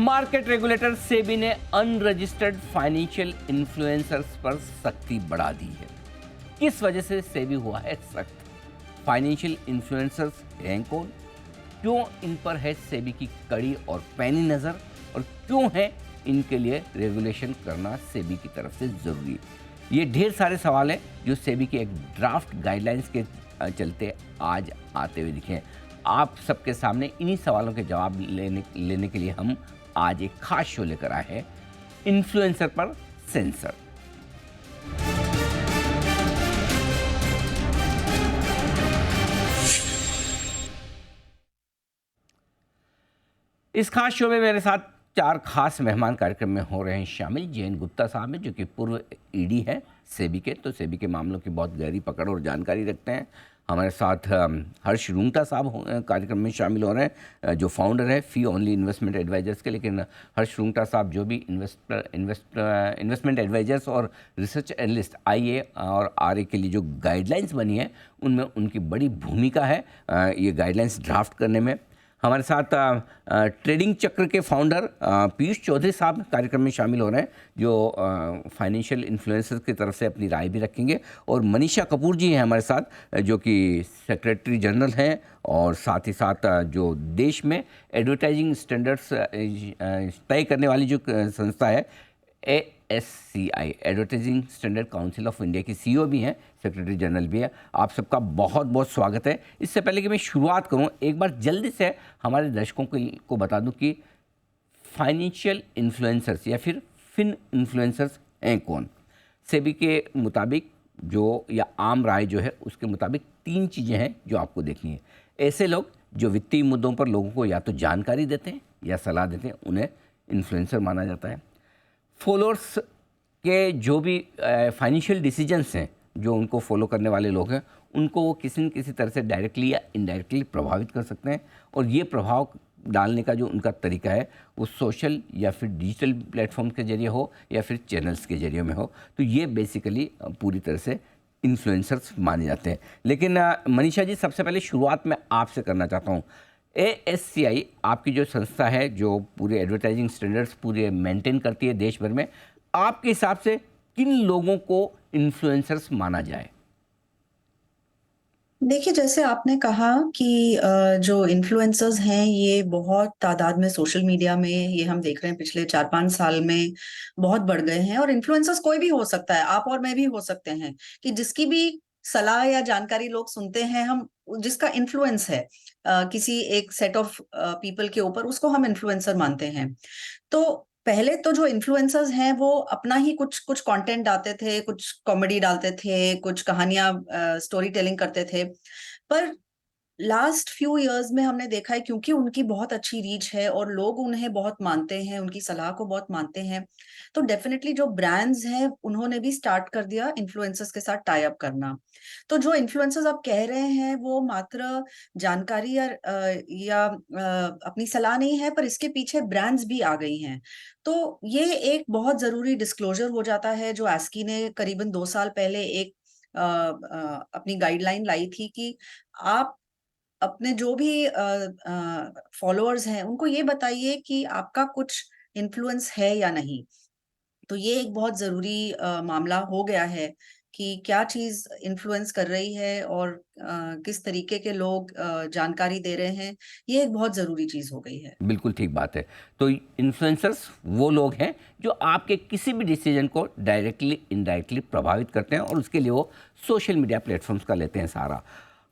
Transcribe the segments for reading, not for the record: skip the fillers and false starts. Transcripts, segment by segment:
Market regulator SEBI ने unregistered financial influencers पर सख्ती बढ़ा दी है। किस वजह से सेबी हुआ है सख्त? फाइनेंशियल इन्फ्लुएंसर्स हैं कौन? क्यों इन पर है सेबी की कड़ी और पैनी नज़र? और क्यों है इनके लिए रेगुलेशन करना सेबी की तरफ से ज़रूरी? ये ढेर सारे सवाल हैं जो सेबी की एक ड्राफ्ट गाइडलाइंस के चलते आज आते हुए दिखे हैं। आप सबके सामने इन्हीं सवालों के जवाब लेने के लिए हम आज एक खास शो लेकर आए हैं, इन्फ्लुएंसर पर सेंसर। इस खास शो में मेरे साथ 4 खास मेहमान कार्यक्रम में हो रहे हैं शामिल। जयंत गुप्ता साहब हैं जो कि पूर्व ईडी है सेबी के, तो सेबी के मामलों की बहुत गहरी पकड़ और जानकारी रखते हैं। हमारे साथ हर्ष रुंगटा साहब कार्यक्रम में शामिल हो रहे हैं, जो फाउंडर है फी ओनली इन्वेस्टमेंट एडवाइजर्स के। लेकिन हर्ष रुंगटा साहब जो भी इन्वेस्टमेंट एडवाइजर्स और रिसर्च एनालिस्ट IA और RA के लिए जो गाइडलाइंस बनी है उनमें उनकी बड़ी भूमिका है ये गाइडलाइंस ड्राफ्ट करने में। हमारे साथ ट्रेडिंग चक्र के फाउंडर पीयूष चौधरी साहब कार्यक्रम में शामिल हो रहे हैं, जो फाइनेंशियल इन्फ्लुएंसर्स की तरफ से अपनी राय भी रखेंगे। और मनीषा कपूर जी हैं हमारे साथ, जो कि सेक्रेटरी जनरल हैं और साथ ही साथ जो देश में एडवर्टाइजिंग स्टैंडर्ड्स तय करने वाली जो संस्था है ASCI, advertising standard council of India की CEO भी हैं, सेक्रेटरी जनरल भी है। आप सबका बहुत बहुत स्वागत है। इससे पहले कि मैं शुरुआत करूं, एक बार जल्दी से हमारे दर्शकों को बता दूं कि फाइनेंशियल इन्फ्लुएंसर्स या फिर फिन इन्फ्लुएंसर्स हैं कौन। सेबी के मुताबिक जो, या आम राय जो है उसके मुताबिक 3 चीज़ें हैं जो आपको देखनी है। ऐसे लोग जो वित्तीय मुद्दों पर लोगों को या तो जानकारी देते हैं या सलाह देते हैं, उन्हें इन्फ्लुएंसर माना जाता है। फॉलोअर्स के जो भी फाइनेंशियल डिसीजंस हैं, जो उनको फॉलो करने वाले लोग हैं, उनको वो किसी न किसी तरह से डायरेक्टली या इनडायरेक्टली प्रभावित कर सकते हैं। और ये प्रभाव डालने का जो उनका तरीका है वो सोशल या फिर डिजिटल प्लेटफॉर्म के जरिए हो या फिर चैनल्स के जरिए में हो। तो ये बेसिकली पूरी तरह से इन्फ्लुएंसर्स माने जाते हैं। लेकिन मनीषा जी, सबसे पहले शुरुआत मैं आपसे करना चाहता हूँ। ASCI आपकी जो संस्था है जो पूरे एडवर्टाइजिंग स्टैंडर्ड्स पूरे मेंटेन करती है देश भर में, आपके हिसाब से किन लोगों को इन्फ्लुएंसर्स माना जाए? देखिए, जैसे आपने कहा कि जो इन्फ्लुएंसर्स हैं ये बहुत तादाद में सोशल मीडिया में, ये हम देख रहे हैं पिछले 4-5 साल में बहुत बढ़ गए हैं। और इन्फ्लुएंसर्स कोई भी हो सकता है, आप और मैं भी हो सकते हैं, कि जिसकी भी सलाह या जानकारी लोग सुनते हैं, हम जिसका इन्फ्लुएंस है किसी एक सेट ऑफ पीपल के ऊपर, उसको हम इन्फ्लुएंसर मानते हैं। तो पहले तो जो इन्फ्लुएंसर्स हैं वो अपना ही कुछ कंटेंट डालते थे, कुछ कॉमेडी डालते थे, कुछ कहानियां स्टोरी टेलिंग करते थे। पर लास्ट फ्यू इयर्स में हमने देखा है, क्योंकि उनकी बहुत अच्छी रीच है और लोग उन्हें बहुत मानते हैं, उनकी सलाह को बहुत मानते हैं, तो डेफिनेटली जो ब्रांड्स हैं उन्होंने भी स्टार्ट कर दिया इन्फ्लुएंसर्स के साथ टाई अप करना। तो जो इन्फ्लुएंसर्स आप कह रहे हैं वो मात्र जानकारी या अपनी सलाह नहीं है, पर इसके पीछे ब्रांड्स भी आ गई हैं। तो ये एक बहुत जरूरी डिस्क्लोजर हो जाता है, जो ASCI ने करीबन 2 साल पहले एक अपनी गाइडलाइन लाई थी कि आप अपने जो भी फॉलोअर्स हैं उनको ये बताइए कि आपका कुछ इन्फ्लुएंस है या नहीं। तो ये एक बहुत जरूरी मामला हो गया है कि क्या चीज इन्फ्लुएंस कर रही है और किस तरीके के लोग जानकारी दे रहे हैं। ये एक बहुत जरूरी चीज हो गई है। बिल्कुल ठीक बात है। तो इन्फ्लुएंसर्स वो लोग हैं जो आपके किसी भी डिसीजन को डायरेक्टली इनडायरेक्टली प्रभावित करते हैं और उसके लिए वो सोशल मीडिया प्लेटफॉर्म्स का लेते हैं सहारा।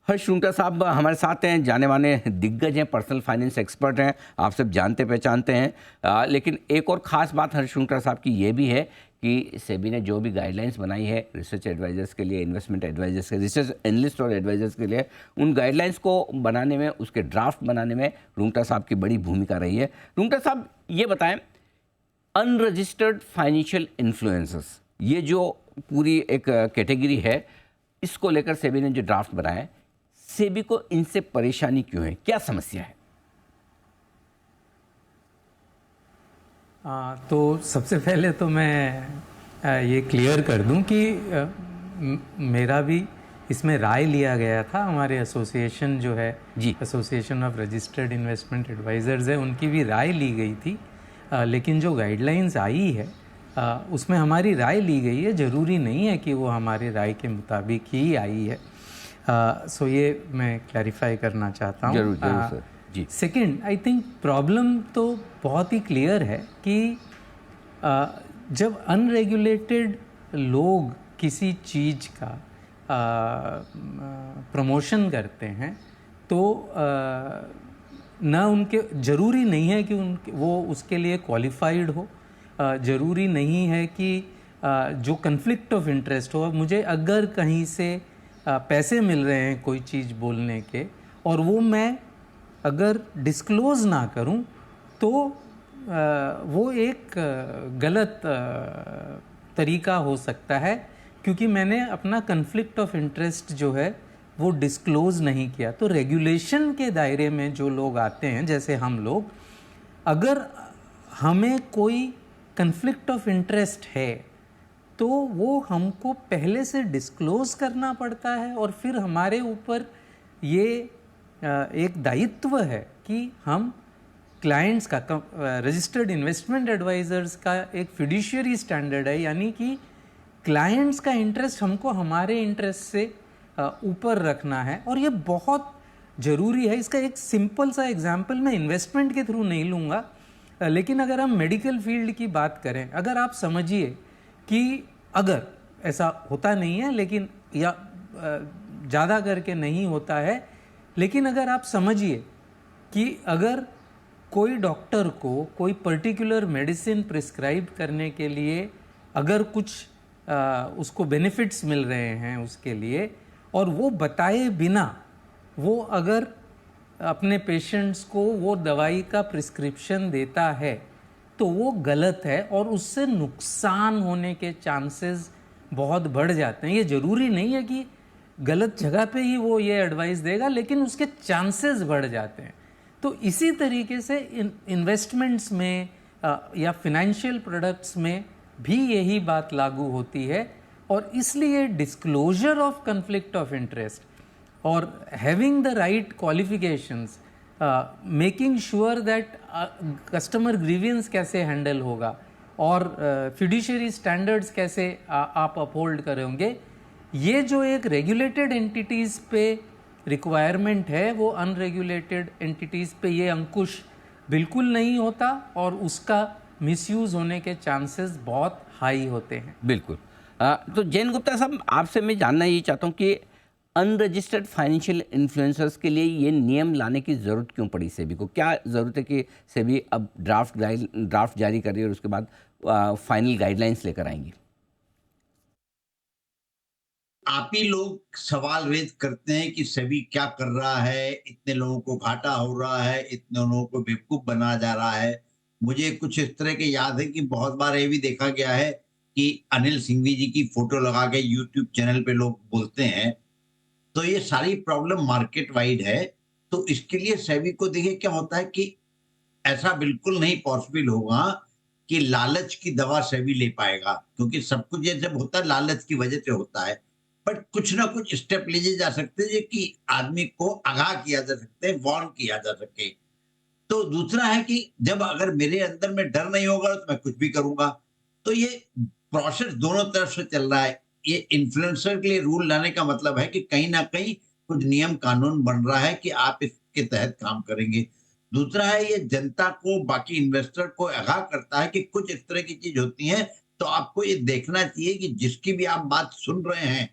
हर्ष रुंगटा साहब हमारे साथ हैं, जाने माने दिग्गज हैं, पर्सनल फाइनेंस एक्सपर्ट हैं, आप सब जानते पहचानते हैं। लेकिन एक और ख़ास बात हर्ष रुंगटा साहब की ये भी है कि सेबी ने जो भी गाइडलाइंस बनाई है रिसर्च एडवाइजर्स के लिए, इन्वेस्टमेंट एडवाइजर्स के, रिसर्च एनालिस्ट और एडवाइजर्स के लिए, उन गाइडलाइंस को बनाने में, उसके ड्राफ्ट बनाने में रुंगटा साहब की बड़ी भूमिका रही है। रुंगटा साहब ये बताएं, अनरजिस्टर्ड फाइनेंशियल इन्फ्लुएंसर्स, ये जो पूरी एक कैटेगरी है, इसको लेकर सेबी ने जो ड्राफ्ट बनाया है, सेबी को इनसे परेशानी क्यों है, क्या समस्या है? तो सबसे पहले तो मैं ये क्लियर कर दूं कि मेरा भी इसमें राय लिया गया था। हमारे एसोसिएशन जो है जी, association of registered investment advisers है, उनकी भी राय ली गई थी लेकिन जो गाइडलाइंस आई है उसमें हमारी राय ली गई है। ज़रूरी नहीं है कि वो हमारी राय के मुताबिक ही आई है। सो ये मैं क्लैरिफाई करना चाहता हूँ। जरूर जरूर sir ji. Second, I think problem तो बहुत ही क्लियर है कि जब अनरेगुलेटेड लोग किसी चीज़ का प्रमोशन करते हैं तो ना उनके ज़रूरी नहीं है कि वो उसके लिए क्वालिफाइड हो, ज़रूरी नहीं है कि जो कन्फ्लिक्ट ऑफ इंटरेस्ट हो। मुझे अगर कहीं से पैसे मिल रहे हैं कोई चीज़ बोलने के और वो मैं अगर डिस्क्लोज़ ना करूं तो वो एक गलत तरीका हो सकता है, क्योंकि मैंने अपना कन्फ्लिक्ट ऑफ इंटरेस्ट जो है वो डिस्क्लोज़ नहीं किया। तो रेगुलेशन के दायरे में जो लोग आते हैं, जैसे हम लोग, अगर हमें कोई कन्फ्लिक्ट ऑफ इंटरेस्ट है तो वो हमको पहले से डिस्क्लोज़ करना पड़ता है और फिर हमारे ऊपर ये एक दायित्व है कि हम क्लाइंट्स का, रजिस्टर्ड इन्वेस्टमेंट एडवाइजर्स का एक फिड्यूशियरी स्टैंडर्ड है, यानी कि क्लाइंट्स का इंटरेस्ट हमको हमारे इंटरेस्ट से ऊपर रखना है और ये बहुत ज़रूरी है। इसका एक सिंपल सा एग्जांपल मैं इन्वेस्टमेंट के थ्रू नहीं लूँगा, लेकिन अगर हम मेडिकल फील्ड की बात करें, अगर आप समझिए कि अगर ऐसा होता नहीं है लेकिन या ज़्यादा करके नहीं होता है, लेकिन अगर आप समझिए कि अगर कोई डॉक्टर को कोई पर्टिकुलर मेडिसिन प्रिस्क्राइब करने के लिए अगर कुछ उसको बेनिफिट्स मिल रहे हैं उसके लिए, और वो बताए बिना वो अगर अपने पेशेंट्स को वो दवाई का प्रिस्क्रिप्शन देता है तो वो गलत है और उससे नुकसान होने के चांसेस बहुत बढ़ जाते हैं। ये ज़रूरी नहीं है कि गलत जगह पे ही वो ये एडवाइस देगा, लेकिन उसके चांसेस बढ़ जाते हैं। तो इसी तरीके से इन्वेस्टमेंट्स में या फिनेंशियल प्रोडक्ट्स में भी यही बात लागू होती है, और इसलिए disclosure of conflict of interest और having the right qualifications, making sure that customer grievance कैसे हैंडल होगा और फिड्यूशियरी स्टैंडर्ड्स कैसे आप अपहोल्ड करेंगे, ये जो एक रेगुलेटेड एंटिटीज़ पे रिक्वायरमेंट है वो अनरेगुलेटेड एंटिटीज़ पे ये अंकुश बिल्कुल नहीं होता और उसका मिसयूज़ होने के चांसेस बहुत हाई होते हैं। बिल्कुल। तो जैन गुप्ता साहब, आपसे मैं जानना ये चाहता हूँ कि अनरजिस्टर्ड फाइनेंशियल इन्फ्लुएंसर्स के लिए ये नियम लाने की ज़रूरत क्यों पड़ी सेबी को? क्या ज़रूरत है कि सेबी अब ड्राफ्ट जारी कर रही है और उसके बाद फाइनल गाइडलाइंस लेकर आएंगी? आप ही लोग सवाल रेज करते हैं कि सेबी क्या कर रहा है, इतने लोगों को घाटा हो रहा है, इतने लोगों को बेवकूफ बनाया जा रहा है। मुझे कुछ इस तरह के याद है कि बहुत बार ये भी देखा गया है कि अनिल सिंघवी जी की फोटो लगा के यूट्यूब चैनल पे लोग बोलते हैं। तो ये सारी प्रॉब्लम मार्केट वाइड है। तो इसके लिए सेबी को देखिए क्या होता है कि ऐसा बिल्कुल नहीं पॉसिबल होगा कि लालच की दवा सेबी ले पाएगा, क्योंकि सब कुछ ये जब होता है लालच की वजह से होता है। बट कुछ ना कुछ स्टेप लिए जा सकते हैं कि आदमी को आगाह किया जा सकते हैं, वार्न किया जा सके। तो दूसरा है कि जब अगर मेरे अंदर में डर नहीं होगा तो मैं कुछ भी करूंगा। तो ये प्रोसेस दोनों तरफ से चल रहा है। ये इन्फ्लुएंसर के लिए रूल लाने का मतलब है कि कहीं ना कहीं कुछ नियम कानून बन रहा है कि आप इसके तहत काम करेंगे। दूसरा है ये जनता को, बाकी इन्वेस्टर को आगाह करता है कि कुछ इस तरह की चीज होती है। तो आपको ये देखना चाहिए कि जिसकी भी आप बात सुन रहे हैं,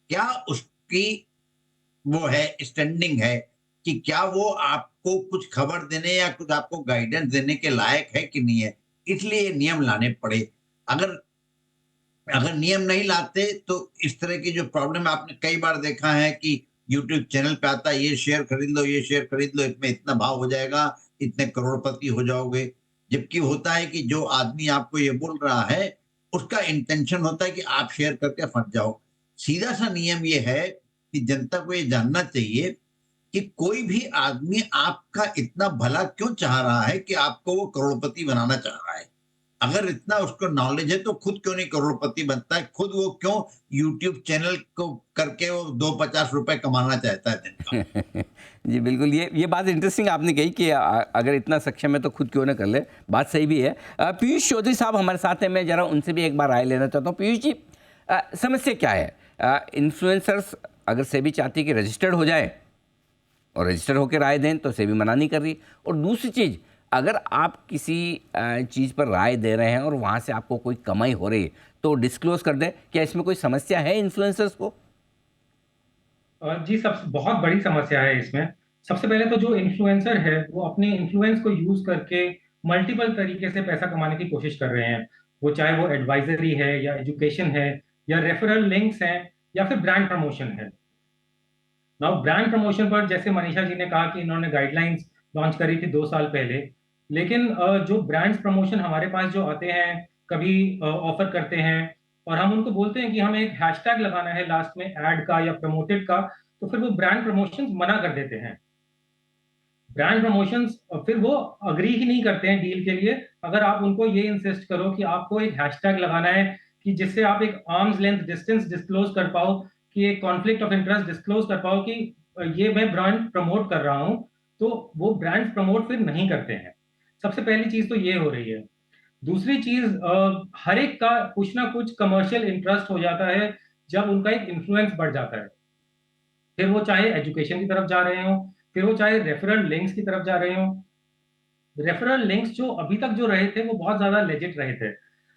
क्या उसकी वो है स्टैंडिंग है कि क्या वो आपको कुछ खबर देने या कुछ आपको गाइडेंस देने के लायक है कि नहीं है। इसलिए नियम लाने पड़े। अगर अगर नियम नहीं लाते तो इस तरह की जो प्रॉब्लम आपने कई बार देखा है कि यूट्यूब चैनल पे आता है, ये शेयर खरीद लो, ये शेयर खरीद लो, इसमें इतना भाव हो जाएगा, इतने करोड़पति हो जाओगे। जबकि होता है कि जो आदमी आपको ये बोल रहा है उसका इंटेंशन होता है कि आप शेयर करके फंस जाओ। सीधा सा नियम ये है कि जनता को ये जानना चाहिए कि कोई भी आदमी आपका इतना भला क्यों चाह रहा है कि आपको वो करोड़पति बनाना चाह रहा है। अगर इतना उसको नॉलेज है तो खुद क्यों नहीं करोड़पति बनता है, खुद वो क्यों यूट्यूब चैनल को करके वो 2-50 रुपए कमाना चाहता है दिन का। जी बिल्कुल, ये बात इंटरेस्टिंग आपने कही कि अगर इतना सक्षम है तो खुद क्यों ना कर ले, बात सही भी है। पीयूष चौधरी साहब हमारे साथ हैं, मैं जरा उनसे भी एक बार राय लेना चाहता हूँ। पीयूष जी, समस्या क्या है? इन्फ्लुएंसर्स अगर सेबी चाहती है कि रजिस्टर्ड हो जाए और रजिस्टर होकर राय दें तो सेबी मना नहीं कर रही, और दूसरी चीज़, अगर आप किसी चीज़ पर राय दे रहे हैं और वहाँ से आपको कोई कमाई हो रही है तो डिस्क्लोज कर दें, क्या इसमें कोई समस्या है इन्फ्लुएंसर्स को? जी, सब बहुत बड़ी समस्या है इसमें। सबसे पहले तो जो इन्फ्लुएंसर है वो अपने इन्फ्लुएंस को यूज करके मल्टीपल तरीके से पैसा कमाने की कोशिश कर रहे हैं। वो चाहे वो एडवाइजरी है या एजुकेशन है या रेफरल लिंक्स हैं या फिर ब्रांड प्रमोशन है। नाउ ब्रांड प्रमोशन पर जैसे मनीषा जी ने कहा कि इन्होंने गाइडलाइंस लॉन्च करी थी 2 साल पहले, लेकिन जो ब्रांड्स प्रमोशन हमारे पास जो आते हैं, कभी ऑफर करते हैं और हम उनको बोलते हैं कि हमें एक हैशटैग लगाना है लास्ट में ऐड का या प्रमोटेड का, तो फिर वो ब्रांड प्रमोशंस मना कर देते हैं। ब्रांड प्रमोशंस फिर वो अग्री ही नहीं करते हैं डील के लिए, अगर आप उनको ये इंसिस्ट करो कि आपको एक हैशटैग लगाना है कि जिससे आप एक आर्म्स लेंथ डिस्टेंस डिस्क्लोज कर पाओ, कि एक कॉन्फ्लिक्ट ऑफ इंटरेस्ट डिस्क्लोज कर पाओ कि ये मैं ब्रांड प्रमोट कर रहा हूं, तो वो ब्रांड प्रमोट फिर नहीं करते हैं। सबसे पहली चीज तो ये हो रही है। दूसरी चीज, हर एक का कुछ ना कुछ कमर्शियल इंटरेस्ट हो जाता है जब उनका एक इन्फ्लुएंस बढ़ जाता है। फिर वो चाहे एजुकेशन की तरफ जा रहे हो, फिर वो चाहे रेफरल लिंक्स की तरफ जा रहे हो। रेफरल लिंक्स जो अभी तक जो रहे थे वो बहुत ज्यादा लेजिट रहे थे,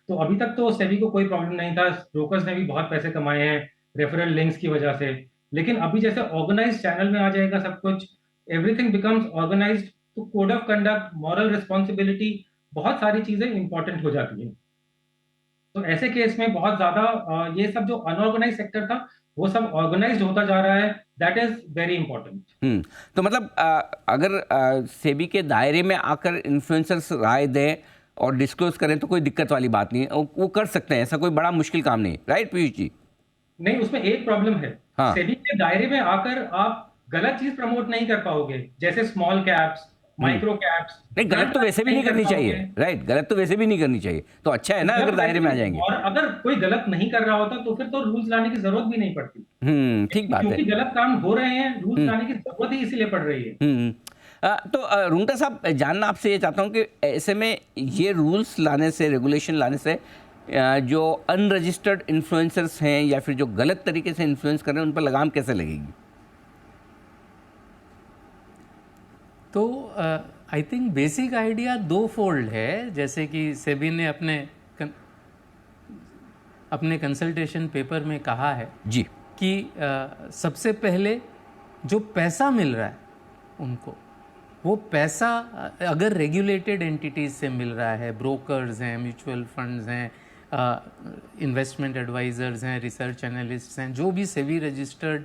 तो अभी तक तो सेबी को कोई प्रॉब्लम नहीं था, ब्रोकर्स ने भी बहुत पैसे कमाए हैं रेफरल लिंक्स की वजह से। लेकिन अभी जैसे ऑर्गेनाइज चैनल में आ जाएगा सब कुछ, एवरीथिंग बिकम्स ऑर्गेनाइज्ड, तो code of conduct, moral responsibility, बहुत सारी चीजें इंपॉर्टेंट हो जाती हैं। तो ऐसे केस में बहुत ज्यादा ये सब जो अनऑर्गेनाइज सेक्टर था वो सब ऑर्गेनाइज्ड होता जा रहा है। That is very important. तो मतलब अगर सेबी के दायरे में आकर इन्फ्लुएंसर्स राय दें और डिस्क्लोज करें तो कोई दिक्कत वाली बात नहीं है, वो कर सकते हैं, ऐसा कोई बड़ा मुश्किल काम नहीं, राइट पीयूष जी? नहीं, उसमें एक प्रॉब्लम है। हाँ। सेबी के दायरे में आकर आप गलत चीज प्रमोट नहीं कर पाओगे, जैसे स्मॉल कैप्स, माइक्रो कैप्स। नहीं, गलत तो वैसे भी नहीं करनी चाहिए, राइट? गलत तो वैसे भी नहीं करनी चाहिए, तो अच्छा है ना अगर दायरे में आ जाएंगे। और अगर कोई गलत नहीं कर रहा होता तो फिर तो रूल्स लाने की जरूरत भी नहीं पड़ती। ठीक बात है। क्योंकि गलत काम हो रहे हैं, रूल्स लाने की जरूरत ही इसीलिए पड़ रही है। तो रुंगटा साहब, जानना आपसे ये चाहता हूँ कि ऐसे में ये रूल्स लाने से, रेगुलेशन लाने से जो अनरजिस्टर्ड इन्फ्लुएंसर्स हैं या फिर जो गलत तरीके से इन्फ्लुएंस कर रहे हैं उन पर लगाम कैसे लगेगी? तो I think basic idea 2 fold है। जैसे कि सेबी ने अपने कंसल्टेशन पेपर में कहा है जी कि सबसे पहले जो पैसा मिल रहा है उनको, वो पैसा अगर रेगुलेटेड एंटिटीज से मिल रहा है, ब्रोकर्स हैं, म्यूचुअल फंड्स हैं, इन्वेस्टमेंट एडवाइजर्स हैं, रिसर्च एनालिस्ट्स हैं, जो भी सेबी रजिस्टर्ड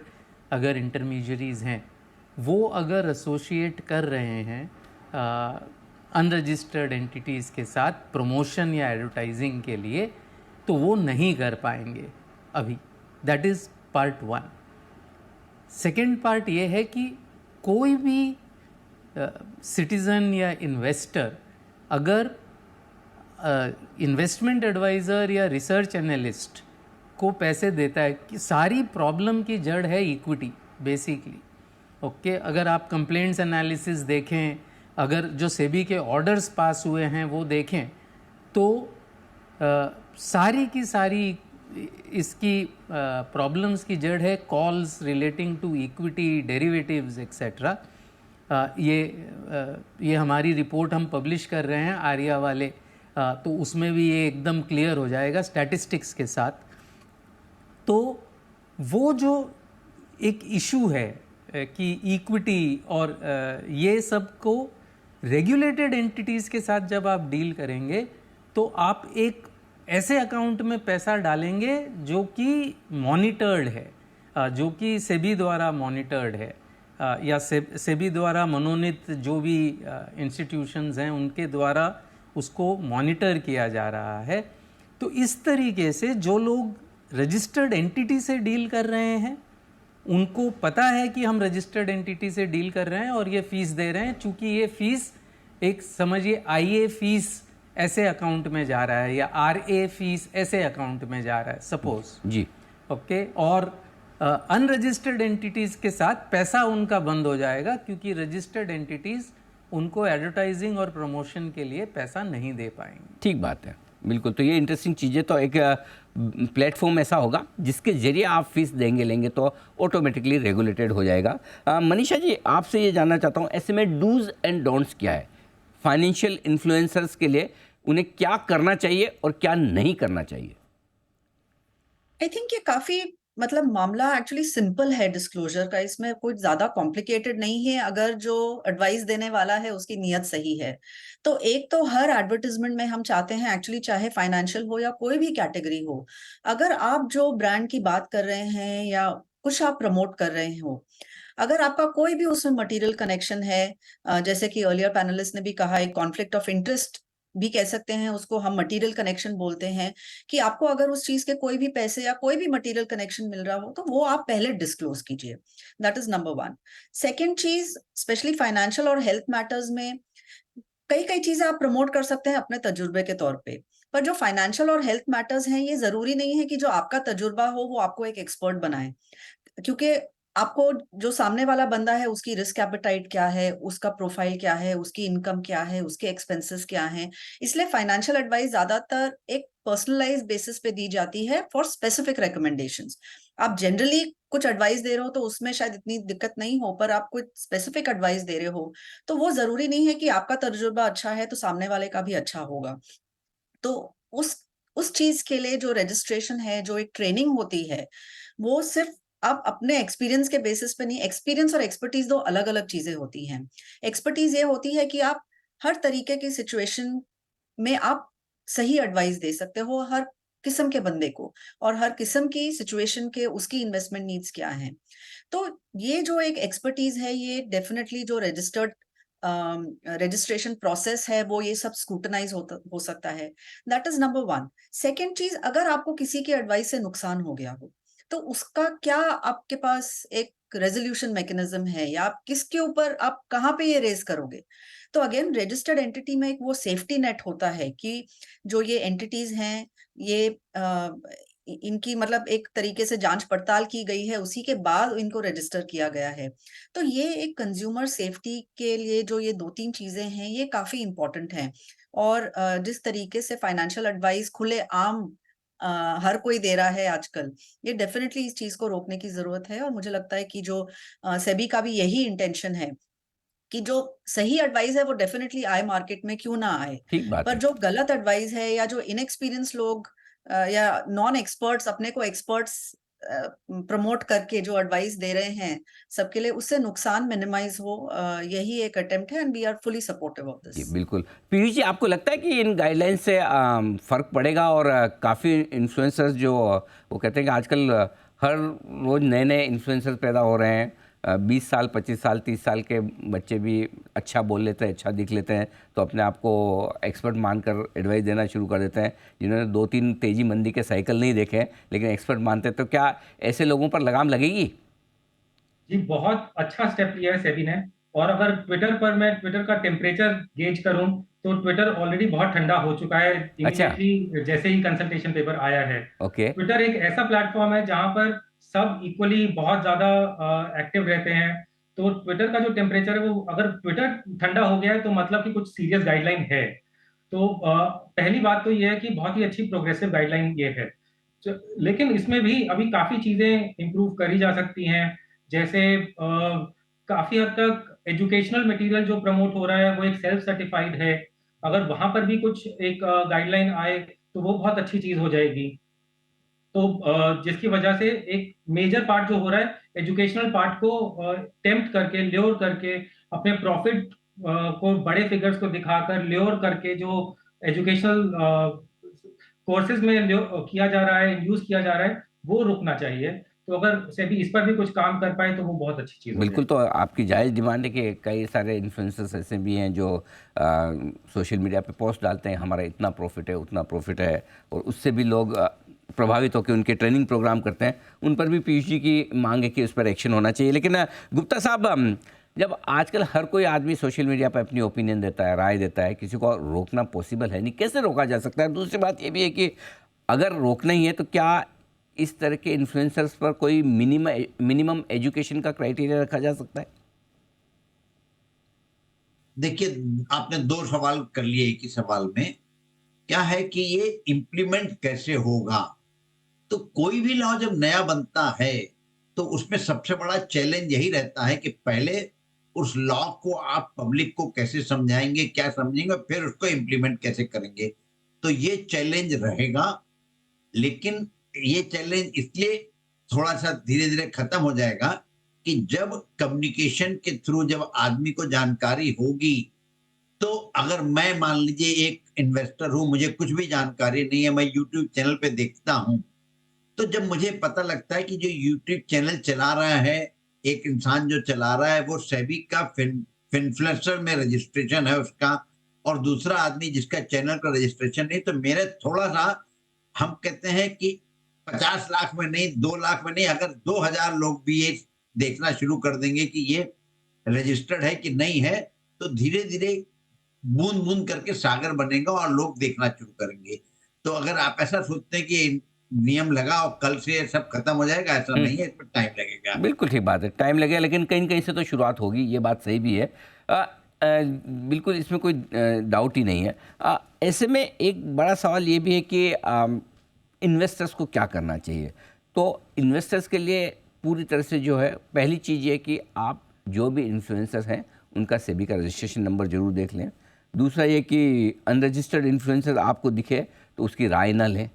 अगर इंटरमीडियरीज हैं, वो अगर एसोसिएट कर रहे हैं अनरजिस्टर्ड एंटिटीज़ के साथ प्रमोशन या एडवर्टाइजिंग के लिए, तो वो नहीं कर पाएंगे अभी। That is part 1। Second part ये है कि कोई भी सिटीज़न या इन्वेस्टर अगर इन्वेस्टमेंट एडवाइज़र या रिसर्च एनालिस्ट को पैसे देता है, कि सारी प्रॉब्लम की जड़ है इक्विटी बेसिकली। ओके, अगर आप कंप्लेंट्स एनालिसिस देखें, अगर जो सेबी के ऑर्डर्स पास हुए हैं वो देखें, तो सारी की सारी इसकी प्रॉब्लम्स की जड़ है calls relating to equity, derivatives etcetera. ये हमारी रिपोर्ट हम पब्लिश कर रहे हैं आर्या वाले, तो उसमें भी ये एकदम क्लियर हो जाएगा स्टैटिस्टिक्स के साथ। तो वो जो एक इशू है कि इक्विटी और ये सब को रेगुलेटेड एंटिटीज़ के साथ जब आप डील करेंगे तो आप एक ऐसे अकाउंट में पैसा डालेंगे जो कि मॉनिटर्ड है, जो कि सेबी द्वारा मॉनिटर्ड है, या सेबी द्वारा मनोनीत जो भी इंस्टीट्यूशंस हैं उनके द्वारा उसको मॉनिटर किया जा रहा है। तो इस तरीके से जो लोग रजिस्टर्ड एंटिटी से डील कर रहे हैं उनको पता है कि हम रजिस्टर्ड एंटिटी से डील कर रहे हैं और ये फीस दे रहे हैं। चूंकि ये फीस एक समझिए IA फीस ऐसे अकाउंट में जा रहा है या RA फीस ऐसे अकाउंट में जा रहा है सपोज, जी, ओके, और अनरजिस्टर्ड एंटिटीज़ के साथ पैसा उनका बंद हो जाएगा क्योंकि रजिस्टर्ड एंटिटीज़ उनको एडवर्टाइजिंग और प्रमोशन के लिए पैसा नहीं दे पाएंगे। ठीक बात है, बिल्कुल। तो ये इंटरेस्टिंग चीज़ें, तो एक प्लेटफॉर्म ऐसा होगा जिसके जरिए आप फीस देंगे लेंगे तो ऑटोमेटिकली रेगुलेटेड हो जाएगा। मनीषा जी, आपसे ये जानना चाहता हूँ, ऐसे में डूज एंड डोंट्स क्या है फाइनेंशियल इन्फ्लुएंसर्स के लिए? उन्हें क्या करना चाहिए और क्या नहीं करना चाहिए? आई थिंक ये काफी मतलब मामला एक्चुअली सिंपल है डिस्क्लोजर का, इसमें कुछ ज्यादा कॉम्प्लिकेटेड नहीं है अगर जो एडवाइस देने वाला है उसकी नीयत सही है। तो एक तो हर एडवर्टाइजमेंट में हम चाहते हैं एक्चुअली, चाहे फाइनेंशियल हो या कोई भी कैटेगरी हो, अगर आप जो ब्रांड की बात कर रहे हैं या कुछ आप प्रमोट कर रहे हो, अगर आपका कोई भी उसमें मटेरियल कनेक्शन है, जैसे कि अर्लियर पैनलिस्ट ने भी कहा, एक कॉन्फ्लिक्ट ऑफ इंटरेस्ट भी कह सकते हैं उसको, हम मटेरियल कनेक्शन बोलते हैं, कि आपको अगर उस चीज के कोई भी पैसे या कोई भी मटेरियल कनेक्शन मिल रहा हो तो वो आप पहले डिस्क्लोज कीजिए। That is number one. Second चीज, स्पेशली फाइनेंशियल और हेल्थ मैटर्स में कई कई चीजें आप प्रमोट कर सकते हैं अपने तजुर्बे के तौर पे, पर जो फाइनेंशियल और हेल्थ मैटर्स हैं ये जरूरी नहीं है कि जो आपका तजुर्बा हो वो आपको एक एक्सपर्ट बनाए, क्योंकि आपको जो सामने वाला बंदा है उसकी रिस्क एपेटाइट क्या है, उसका प्रोफाइल क्या है, उसकी इनकम क्या है, उसके एक्सपेंसेस क्या हैं। इसलिए फाइनेंशियल एडवाइस ज्यादातर एक पर्सनलाइज्ड बेसिस पे दी जाती है फॉर स्पेसिफिक रिकमेंडेशंस। आप जनरली कुछ एडवाइस दे रहे हो तो उसमें शायद इतनी दिक्कत नहीं हो, पर आप कुछ स्पेसिफिक एडवाइस दे रहे हो तो वो जरूरी नहीं है कि आपका तजुर्बा अच्छा है तो सामने वाले का भी अच्छा होगा। तो उस चीज के लिए जो रजिस्ट्रेशन है, जो एक ट्रेनिंग होती है, वो सिर्फ आप अपने एक्सपीरियंस के बेसिस पे नहीं, एक्सपीरियंस और एक्सपर्टीज दो अलग अलग चीजें होती हैं। एक्सपर्टीज ये होती है कि आप हर तरीके की सिचुएशन में आप सही एडवाइस दे सकते हो हर किस्म के बंदे को, और हर किस्म की सिचुएशन के उसकी इन्वेस्टमेंट नीड्स क्या हैं। तो ये जो एक एक्सपर्टीज है, ये डेफिनेटली जो रजिस्टर्ड रजिस्ट्रेशन प्रोसेस है वो ये सब स्क्रूटनाइज हो सकता है। That is number one. Second चीज, अगर आपको किसी की एडवाइस से नुकसान हो गया हो तो उसका क्या आपके पास एक रेजोल्यूशन मैकेनिज्म है, या आप किसके ऊपर, आप कहाँ पे ये रेज करोगे? तो अगेन रजिस्टर्ड एंटिटी में एक वो सेफ्टी नेट होता है कि जो ये एंटिटीज हैं ये इनकी मतलब एक तरीके से जांच पड़ताल की गई है, उसी के बाद इनको रजिस्टर किया गया है। तो ये एक कंज्यूमर सेफ्टी के लिए जो ये 2-3 चीजें हैं ये काफी इंपॉर्टेंट हैं। और जिस तरीके से फाइनेंशियल एडवाइस खुले आम हर कोई दे रहा है आजकल, ये डेफिनेटली इस चीज को रोकने की जरूरत है। और मुझे लगता है कि जो सेबी का भी यही इंटेंशन है कि जो सही एडवाइस है वो डेफिनेटली आए मार्केट में, क्यों ना आए, ठीक बात पर है। जो गलत एडवाइस है या जो इनएक्सपीरियंस लोग या नॉन एक्सपर्ट्स अपने को एक्सपर्ट्स प्रमोट करके जो एडवाइस दे रहे हैं सबके लिए, उससे नुकसान मिनिमाइज हो, यही एक अटेम्प्ट है and we are fully supportive of जी, दिस। बिल्कुल। पीयूष जी, आपको लगता है कि इन गाइडलाइंस से फ़र्क पड़ेगा? और काफ़ी इन्फ्लुएंसर्स जो वो कहते हैं कि आजकल हर रोज़ नए-नए इन्फ्लुएंसर्स पैदा हो रहे हैं। 20 साल, 25 साल, 30 साल के बच्चे भी अच्छा बोल लेते हैं, अच्छा दिख लेते हैं, तो अपने आप को एक्सपर्ट मानकर एडवाइस देना शुरू कर देते हैं। जिन्होंने 2-3 तेज़ी मंदी के साइकिल नहीं देखे हैं, लेकिन एक्सपर्ट मानते हैं, तो क्या ऐसे लोगों पर लगाम लगेगी? जी, बहुत अच्छा स्टेप लिया है सेबी ने। और अगर ट्विटर पर मैं ट्विटर का टेम्परेचर गेज करूं तो ट्विटर ऑलरेडी बहुत ठंडा हो चुका है अच्छा, इमीडिएटली जैसे ही कंसल्टेशन पेपर आया है। ओके, ट्विटर एक ऐसा प्लेटफॉर्म है जहां पर सब इक्वली बहुत ज्यादा एक्टिव रहते हैं। तो ट्विटर का जो टेम्परेचर है, वो अगर ट्विटर ठंडा हो गया है तो मतलब कि कुछ सीरियस गाइडलाइन है। तो पहली बात तो ये है कि बहुत ही अच्छी प्रोग्रेसिव गाइडलाइन ये है। लेकिन इसमें भी अभी काफी चीजें इंप्रूव करी जा सकती हैं। जैसे काफी हद तक एजुकेशनल मटेरियल जो प्रमोट हो रहा है वो एक सेल्फ सर्टिफाइड है। अगर वहां पर भी कुछ एक गाइडलाइन आए तो वो बहुत अच्छी चीज हो जाएगी। तो जिसकी वजह से एक मेजर पार्ट जो हो रहा है एजुकेशनल पार्ट को टेम्प्ट करके, ल्योर करके, अपने प्रॉफिट को बड़े फिगर्स को दिखाकर ल्योर करके जो एजुकेशनल कोर्सेज में किया जा रहा है, यूज किया जा रहा है, वो रुकना चाहिए। तो अगर सेबी इस पर भी कुछ काम कर पाए तो वो बहुत अच्छी चीज हो बिल्कुल। जाएगी। तो आपकी जायज़ डिमांड है कि कई सारे इन्फ्लुएंसर्स ऐसे भी हैं जो सोशल मीडिया पे पोस्ट डालते हैं, हमारा इतना प्रॉफिट है, उतना प्रॉफिट है, और उससे भी लोग प्रभावित होकर उनके ट्रेनिंग प्रोग्राम करते हैं। उन पर भी पीयूष जी की मांग है कि उस पर एक्शन होना चाहिए। लेकिन गुप्ता साहब, जब आजकल हर कोई आदमी सोशल मीडिया पर अपनी ओपिनियन देता है, राय देता है, किसी को रोकना पॉसिबल है नहीं, कैसे रोका जा सकता है? दूसरी बात ये भी है कि अगर रोकना ही है तो क्या इस तरह के इन्फ्लुएंसर्स पर कोई मिनिमम एजुकेशन का क्राइटेरिया रखा जा सकता है? देखिए, आपने 2 सवाल कर लिए एक ही सवाल में। क्या है कि ये इम्प्लीमेंट कैसे होगा? तो कोई भी लॉ जब नया बनता है, तो उसमें सबसे बड़ा चैलेंज यही रहता है कि पहले उस लॉ को आप पब्लिक को कैसे समझाएँगे, क्या समझेंगे, फिर उसको इम्प्लीमेंट कैसे करेंगे। तो ये चैलेंज रहेगा, लेकिन ये चैलेंज इसलिए थोड़ा-सा धीरे-धीरे खत्म हो जाएगा कि जब कम्युनिकेशन के थ्रू जब आदमी को जानकारी होगी, तो अगर मैं मान लीजिए एक इन्वेस्टर हूँ, मुझे कुछ भी जानकारी नहीं है, मैं यूट्यूब चैनल पे देखता हूँ, तो जब मुझे पता लगता है कि जो यूट्यूब चैनल चला रहा है, एक इंसान जो चला रहा है, वो सेबी का फिनफ्लुएंसर में रजिस्ट्रेशन है उसका, और दूसरा आदमी जिसका चैनल का रजिस्ट्रेशन नहीं, तो मेरे थोड़ा-सा, हम कहते हैं कि 50 लाख में नहीं, 2 लाख में नहीं, अगर 2000 लोग भी ये देखना शुरू कर देंगे कि ये रजिस्टर्ड है कि नहीं है, तो धीरे-धीरे बूंद-बूंद करके सागर बनेगा और लोग देखना शुरू करेंगे। तो अगर आप ऐसा सोचते हैं कि नियम लगा और कल से सब खत्म हो जाएगा, ऐसा नहीं है, इसमें टाइम लगेगा। बिल्कुल ठीक बात है, टाइम लगेगा, लेकिन कहीं न कहीं से तो शुरुआत होगी, ये बात सही भी है। बिल्कुल इसमें कोई डाउट ही नहीं है। ऐसे में एक बड़ा सवाल ये भी है कि इन्वेस्टर्स को क्या करना चाहिए? तो इन्वेस्टर्स के लिए पूरी तरह से जो है, पहली चीज़ ये कि आप जो भी इन्फ्लुएंसर्स हैं उनका सेबी का रजिस्ट्रेशन नंबर ज़रूर देख लें। दूसरा ये कि अनरजिस्टर्ड इन्फ्लुएंसर आपको दिखे तो उसकी राय ना लें।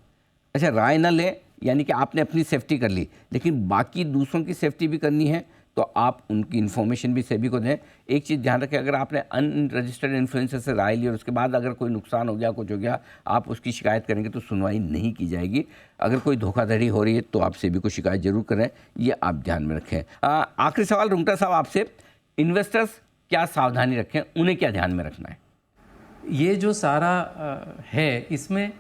अच्छा, राय ना लें यानी कि आपने अपनी सेफ्टी कर ली, लेकिन बाकी दूसरों की सेफ्टी भी करनी है, तो आप उनकी इन्फॉर्मेशन भी सेबी को दें। एक चीज़ ध्यान रखें, अगर आपने अनरजिस्टर्ड इन्फ्लुएंसर से राय ली और उसके बाद अगर कोई नुकसान हो गया, कुछ हो गया, आप उसकी शिकायत करेंगे तो सुनवाई नहीं की जाएगी। अगर कोई धोखाधड़ी हो रही है तो आप सेबी को शिकायत जरूर करें, ये आप ध्यान में रखें। आखिरी सवाल रुंगटा साहब आपसे, इन्वेस्टर्स क्या सावधानी रखें, उन्हें क्या ध्यान में रखना है? ये जो सारा है, इसमें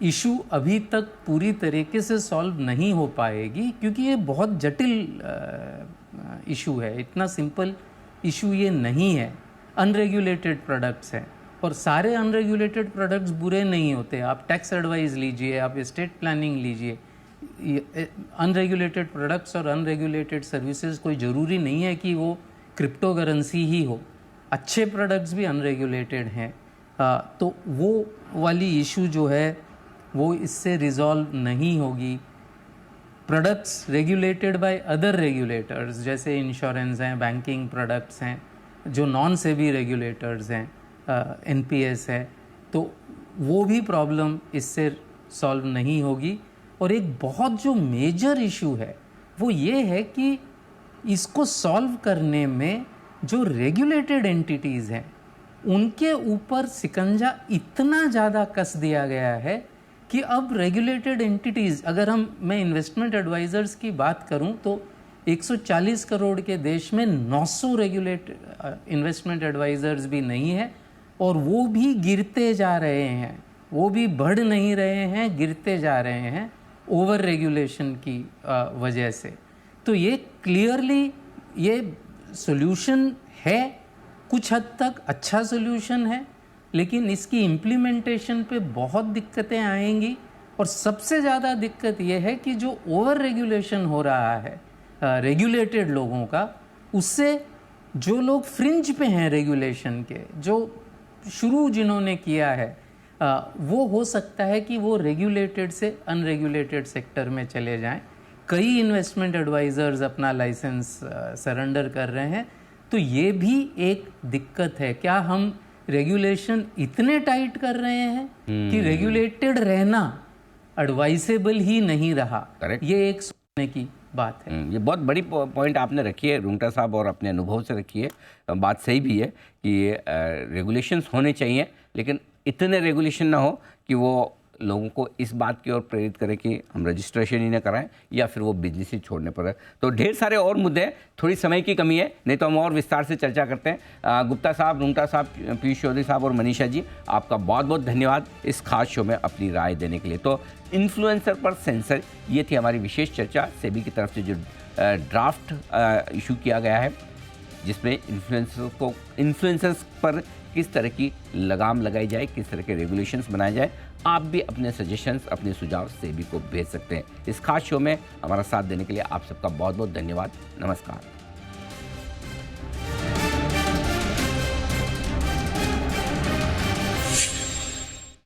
इशू अभी तक पूरी तरीके से सॉल्व नहीं हो पाएगी, क्योंकि ये बहुत जटिल इशू है। इतना सिंपल इशू ये नहीं है। अनरेगुलेटेड प्रोडक्ट्स हैं, और सारे अनरेगुलेटेड प्रोडक्ट्स बुरे नहीं होते। आप टैक्स एडवाइस लीजिए, आप एस्टेट प्लानिंग लीजिए, अनरेगुलेटेड प्रोडक्ट्स और अनरेगुलेटेड सर्विसेज कोई ज़रूरी नहीं है कि वो क्रिप्टो करेंसी ही हो। अच्छे प्रोडक्ट्स भी अनरेगुलेटेड हैं। तो वो वाली इशू जो है वो इससे रिजॉल्व नहीं होगी। Products regulated by other regulators, जैसे इंश्योरेंस हैं, बैंकिंग प्रोडक्ट्स हैं, जो नॉन सेबी रेगुलेटर्स हैं, एनपीएस है, तो वो भी प्रॉब्लम इससे सॉल्व नहीं होगी। और एक बहुत जो मेजर इशू है वो ये है कि इसको सॉल्व करने में जो रेगुलेटेड एंटिटीज़ हैं उनके ऊपर सिकंजा इतना ज़्यादा कस दिया गया है कि अब रेगुलेटेड एंटिटीज़, अगर मैं इन्वेस्टमेंट एडवाइज़र्स की बात करूं तो 140 करोड़ के देश में 900 रेगुलेटेड इन्वेस्टमेंट एडवाइज़र्स भी नहीं है, और वो भी गिरते जा रहे हैं। वो भी बढ़ नहीं रहे हैं, गिरते जा रहे हैं ओवर रेगुलेशन की वजह से। तो ये क्लियरली ये सॉल्यूशन है, कुछ हद तक अच्छा सॉल्यूशन है, लेकिन इसकी इम्प्लीमेंटेशन पे बहुत दिक्कतें आएंगी। और सबसे ज़्यादा दिक्कत ये है कि जो ओवर रेगुलेशन हो रहा है रेगुलेटेड लोगों का, उससे जो लोग फ्रिंज पे हैं रेगुलेशन के, जो शुरू जिन्होंने किया है, वो हो सकता है कि वो रेगुलेटेड से अनरेगुलेटेड सेक्टर में चले जाएं। कई इन्वेस्टमेंट एडवाइज़र्स अपना लाइसेंस सरेंडर कर रहे हैं। तो ये भी एक दिक्कत है। क्या हम रेगुलेशन इतने टाइट कर रहे हैं कि रेगुलेटेड रहना एडवाइसेबल ही नहीं रहा? ये एक सोचने की बात है। ये बहुत बड़ी पॉइंट आपने रखी है रुंगटा साहब, और अपने अनुभव से रखी है। बात सही भी है कि रेगुलेशंस होने चाहिए, लेकिन इतने रेगुलेशन ना हो कि वो लोगों को इस बात की ओर प्रेरित करें कि हम रजिस्ट्रेशन ही ना कराएं या फिर वो बिजनेस ही छोड़ने पर है। तो ढेर सारे और मुद्दे हैं, थोड़ी समय की कमी है, नहीं तो हम और विस्तार से चर्चा करते हैं। गुप्ता साहब, रुंगटा साहब, पीयूष चौधरी साहब और मनीषा जी, आपका बहुत बहुत धन्यवाद इस खास शो में अपनी राय देने के लिए। तो इन्फ्लुएंसर पर सेंसर, ये थी हमारी विशेष चर्चा। सेबी की तरफ से जो ड्राफ्ट इशू किया गया है जिसमें इन्फ्लुएंसर्स पर किस तरह की लगाम लगाई जाए, किस तरह के रेगुलेशंस बनाए जाए। आप भी अपने सजेशंस, अपने सुझाव सेबी को भेज सकते हैं। इस खास शो में हमारा साथ देने के लिए आप सबका बहुत बहुत धन्यवाद। नमस्कार।